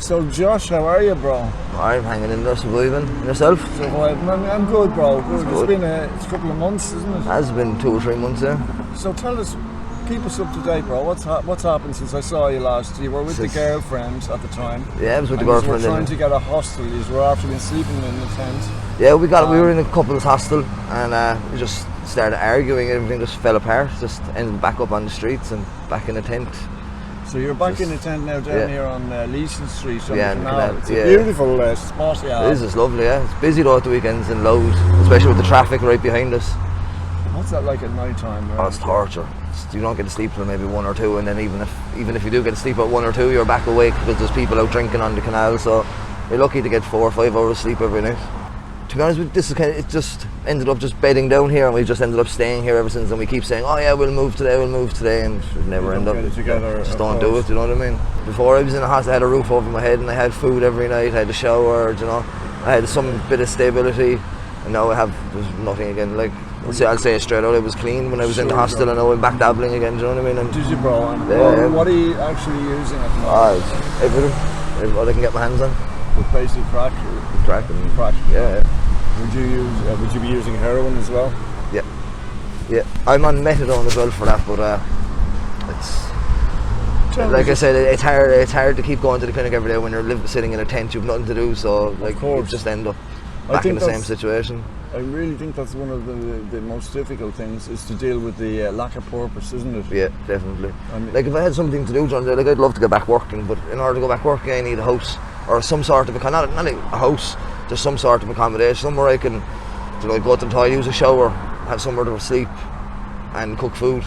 So Josh, how are you, bro? I'm hanging in there, surviving. Yourself? Surviving. I'm good, bro. Good. It's been a couple of months, isn't it? It has been 2 or 3 months, yeah. So tell us, keep us up to date, bro. What's happened since I saw you last? You were with the girlfriend at the time. Yeah, I was with the girlfriend. You were trying to get a hostel. You were after been sleeping in the tent. Yeah, we were in a couple's hostel, and we just started arguing. Everything just fell apart. Just ended back up on the streets and back in a tent. So you're back in the tent now down here on Leeson Street on the canal. It's a beautiful spot, yeah. It is, it's lovely, yeah. It's busy though at the weekends and loads, especially with the traffic right behind us. What's that like at night time? Oh, it's torture. You don't get to sleep till maybe 1 or 2, and then even if you do get to sleep at 1 or 2, you're back awake because there's people out drinking on the canal, so you're lucky to get 4 or 5 hours sleep every night. To be honest with you, it just ended up just bedding down here, and we just ended up staying here ever since, and we keep saying, oh yeah, we'll move today, and we never end up. Just don't do it, you know what I mean? Before I was in the house, I had a roof over my head, and I had food every night, I had a shower, you know, I had some bit of stability, and now there's nothing again. Like, I'll say it straight out, it was clean when I was in the hostel, and now I'm back dabbling again, do you know what I mean? And did you, bro? And what are you actually using at the moment? It's everything, what I can get my hands on. With basically crack? Crack. Yeah. Would you be using heroin as well? Yeah. I'm on methadone as well for that, but it's like I said, it's hard to keep going to the clinic every day when you're sitting in a tent. You've nothing to do, so like you just end up back in the same situation. I really think that's one of the most difficult things, is to deal with the lack of purpose, isn't it? Yeah, definitely. Like if I had something to do, John, like I'd love to get back working, but in order to go back working, I need a house or some sort of not like a house, just some sort of accommodation, somewhere I can go to the toilet, use a shower, have somewhere to sleep and cook food.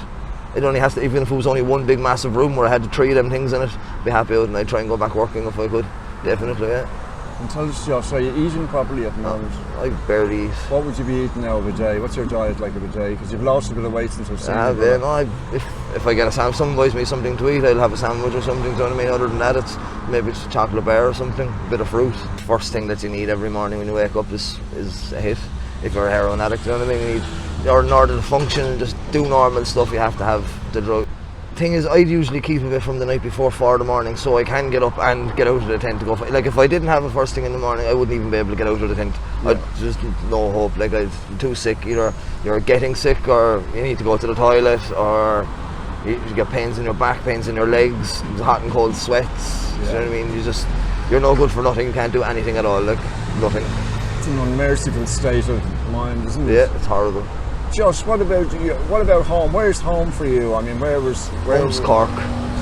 It only has to, even if it was only one big massive room where I had 3 of them things in it, be happy out, and I'd try and go back working if I could. Definitely, yeah. And tell us, Josh, are you eating properly at the moment? I barely eat. What would you be eating now of a day? What's your diet like of a day? Because you've lost a bit of weight since I've seen you. If I get a sandwich, someone buys me something to eat, I'll have a sandwich or something, do you know what I mean? Other than that, maybe it's a chocolate bar or something, a bit of fruit. First thing that you need every morning when you wake up is a hit. If you're a heroin addict, you know what I mean? In order to function and just do normal stuff, you have to have the drug. Thing is, I'd usually keep a bit from the night before 4 in the morning, so I can get up and get out of the tent to go. Like if I didn't have it first thing in the morning, I wouldn't even be able to get out of the tent. Yeah. I'd just no hope. Like I'm too sick. Either you're getting sick, or you need to go to the toilet, or you get pains in your back, pains in your legs, hot and cold sweats. Yeah. You know what I mean? You're no good for nothing. You can't do anything at all. Like nothing. It's an unmerciful state of mind, isn't it? Yeah, it's horrible. Josh, what about you? What about home? Where's home for you? I mean, home's Cork.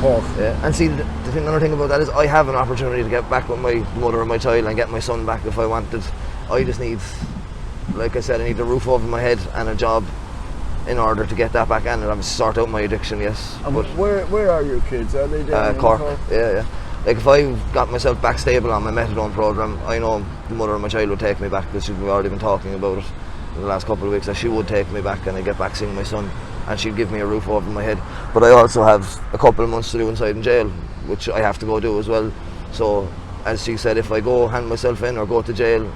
Cork. Yeah. And see, another thing about that is I have an opportunity to get back with my mother and my child and get my son back if I wanted. I just need, like I said, I need a roof over my head and a job in order to get that back and I've sort out my addiction. Yes. And but where are your kids? Are they down in Cork? Yeah. Like if I got myself back stable on my methadone program, I know the mother and my child would take me back, because we've already been talking about it in the last couple of weeks, that she would take me back and I'd get back seeing my son, and she'd give me a roof over my head. But I also have a couple of months to do inside in jail, which I have to go do as well. So as she said, if I go hand myself in or go to jail,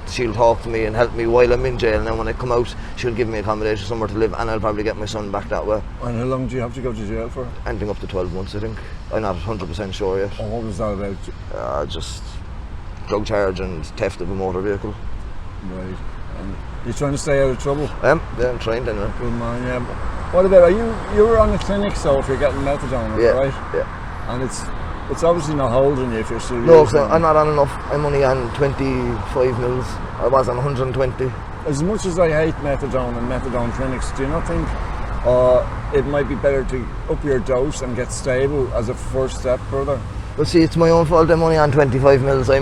she'll talk to me and help me while I'm in jail, and then when I come out she'll give me accommodation, somewhere to live, and I'll probably get my son back that way. And how long do you have to go to jail for? Anything up to 12 months I think. I'm not 100% sure yet. And what was that about? Just drug charge and theft of a motor vehicle. Right. And you're trying to stay out of trouble? Yeah, I'm trying anyway. Good man, yeah. What about, you were on the clinic, so if you're getting methadone, right? Yeah. And it's obviously not holding you if you're still No, using. I'm not on enough. I'm only on 25 mils. I was on 120. As much as I hate methadone and methadone clinics, do you not think it might be better to up your dose and get stable as a first step further? Well, see, it's my own fault. I'm only on 25 mils. I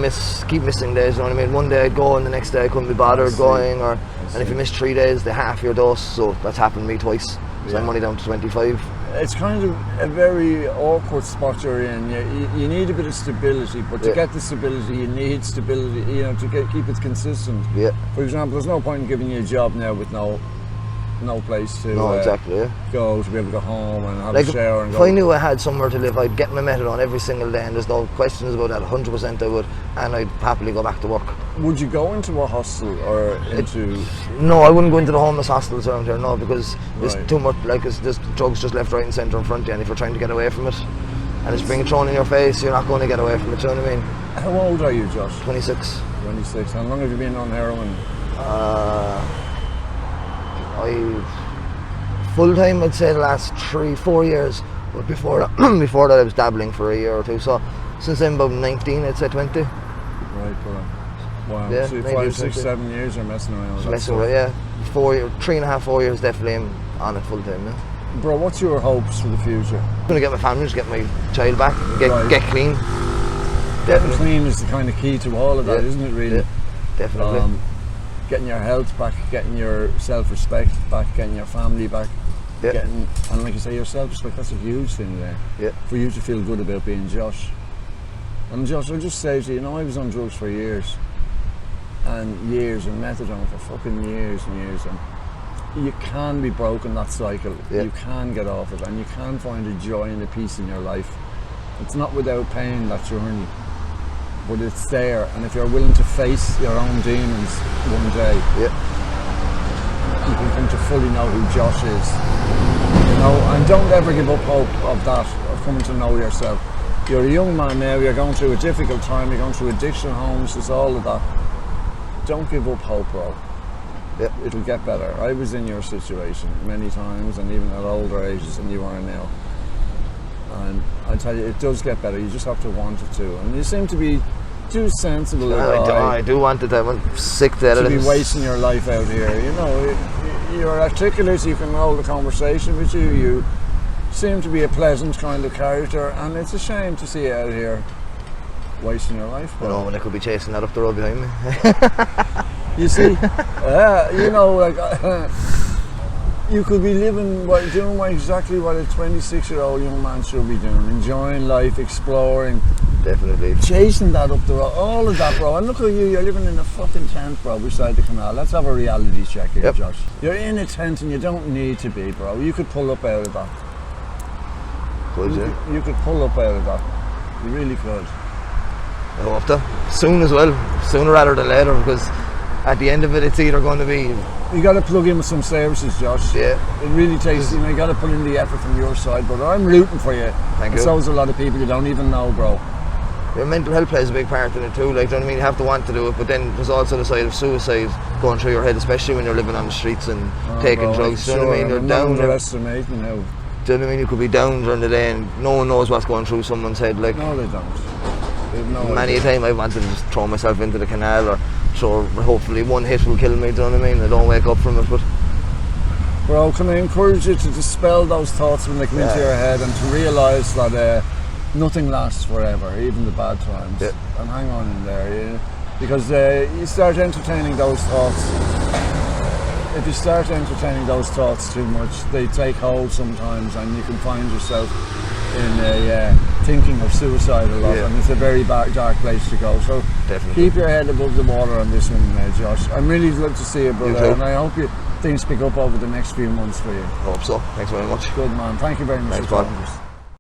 keep missing days, you know what I mean? One day I'd go and the next day I couldn't be bothered going, and if you miss 3 days, they half your dose, so that's happened to me twice. So I'm only down to 25. It's kind of a very awkward spot you're in. You need a bit of stability, but to get the stability, you need stability, you know, to keep it consistent. Yeah. For example, there's no point in giving you a job now with no place to go, to be able to go home and have a shower and go. If I knew I had somewhere to live, I'd get my methadone every single day, and there's no questions about that. 100% I would, and I'd happily go back to work. Would you go into a hostel or into? No, I wouldn't go into the homeless hostels around here, no, because there's too much, like there's drugs just left, right and centre in front of you, and if you're trying to get away from it, and it's being thrown in your face, you're not going to get away from it, do you know what I mean? How old are you, Josh? 26. 26. How long have you been on heroin? Full time, I'd say the last 3-4 years, but before that, before that I was dabbling for a year or two, so since I'm about 19, I'd say 20. Right, bro. Wow, Yeah, so maybe 5, 6, 20. 7 years you're messing around with that Messing stuff. with it, yeah. 3.5, 4 years definitely I'm on it full time, yeah. Bro, what's your hopes for the future? I'm going to get my family, just get my child back, Right. get clean. Getting Definitely. clean is the kind of key to all of that, Yeah. isn't it, really? Yeah, definitely. Getting your health back, getting your self-respect back, getting your family back, Yeah. and like you say, your self-respect, that's a huge thing there. Yeah. For you to feel good about being Josh. And Josh, I'll just say to you, I was on drugs for years. And methadone for fucking years and years. And you can be broken that cycle. Yeah. You can get off it, and you can find a joy and a peace in your life. It's not without pain, that journey, but it's there. And if you're willing to face your own demons one day, Yeah. you can come to fully know who Josh is. And don't ever give up hope of that, of coming to know yourself. You're a young man now, you're going through a difficult time, you're going through addiction, homelessness, all of that. Don't give up hope, bro. Yeah. It'll get better. I was in your situation many times, and even at older ages than you are now. And I tell you, it does get better. You just have to want it to. And you seem to be too sensible I do want it. I'm sick to to be it. wasting your life out here. You're articulate, you can hold a conversation with you. You seem to be a pleasant kind of character, and it's a shame to see you out here wasting your life. I know when I could be chasing that up the road behind me. You see, you could be doing exactly what a 26-year-old young man should be doing, enjoying life, exploring, Definitely. chasing that up the road, all of that, bro. And look at you, you're living in a fucking tent, bro, beside the canal. Let's have a reality check here, Yep. Josh. You're in a tent and you don't need to be, bro. You could pull up out of that. Could you? You could pull up out of that. You really could. I hope to. Soon as well. Sooner rather than later, because at the end of it, it's either going to be... You got to plug in with some services, Josh. Yeah. It really takes, you got to put in the effort from your side, brother. I'm rooting for you. Thank you. So is a lot of people you don't even know, bro. Your mental health plays a big part in it too, like, do you know what I mean? You have to want to do it, but then there's also the side of suicide going through your head, especially when you're living on the streets and taking bro, drugs, do you know what I mean? You're I'm down. not Do underestimating now. you know what I mean? You could be down during the day and no one knows what's going through someone's head, like. No, they don't. They have no Many a idea. time I've wanted to just throw myself into the canal, or sure, hopefully one hit will kill me, do you know what I mean? I don't wake up from it, but Bro, can I encourage you to dispel those thoughts when they come into your head, and to realise that nothing lasts forever, even the bad times. Yeah. And hang on in there, because you start entertaining those thoughts. If you start entertaining those thoughts too much, they take hold sometimes, and you can find yourself in thinking of suicide a lot, and it's a very dark place to go. So Definitely. keep your head above the water on this one, Josh. I'm really glad to see you, brother, too. and I hope things pick up over the next few months for you. I hope so. Thanks very much. Good man. Thank you very much Thanks, for bud. talking to us.